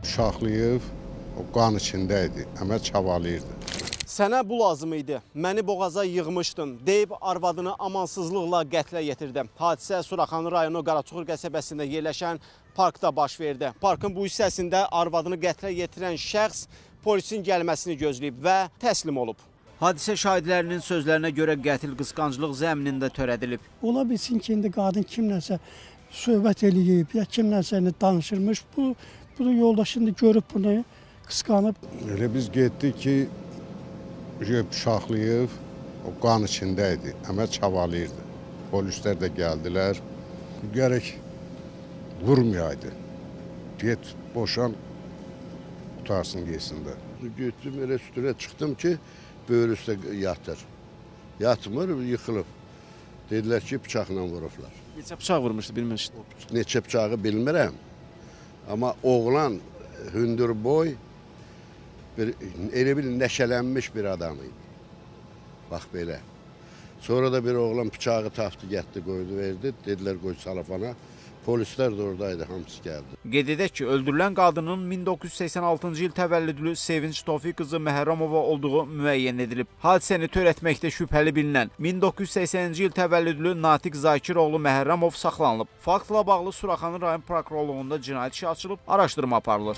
Uşaqlayıb, o qan içindəydi, əmə çavalayırdı. Sənə bu lazım idi, məni boğaza yığmışdın deyib arvadını amansızlıqla qətlə yetirdi. Hadisə Suraxanı rayonu Qaraçuxur qəsəbəsində yerləşən parkda baş verdi. Parkın bu hissəsində arvadını qətlə yetirən şəxs polisin gəlməsini gözləyib və təslim olub. Hadisə şahidlərinin sözlərinə görə qətil qısqanclıq zəminində törədilib. Ola bilsin ki, indi qadın kimləsə söhbət eləyib, ya kimləsə danışırmış. Bu yoldaşını görüb bunu qısqanıb. Elə biz getdik ki, uşaqlayıb, o qan içindəydi, əmə çavalayırdı. Polislər də gəldilər, gərək vurmayaydı. Get, boşan, qutarsın geçsində. Getdim, elə üstünə çıxdım ki, böyür üstə yatır. Yatmır, yıxılıb. Dedilər ki, bıçaqla vurublar. Neçə bıçaq vurmuşdu, bilmişdim. Neçə bıçağı bilmirəm. Amma oğlan hündürboy, elə bir nəşələnmiş bir adam idi. Bax belə. Sonra da bir oğlan bıçağı tapdı, getdi, qoydu, verdi. Dedilər, qoy salafana. Polislər də oradaydı, hamısı gəldi. Qeyd edək ki, öldürülən qadının 1986-cı il təvəllüdlü Sevinç Tofiq qızı Məhərramova olduğu müəyyən edilib. Hadisəni törətməkdə şübhəli bilinən 1980-ci il təvəllüdlü Natiq Zakiroğlu Məhərramov saxlanılıb. Faktla bağlı Suraxanı rayon prokurorluğunda cinayət işi açılıb, araşdırma aparılır.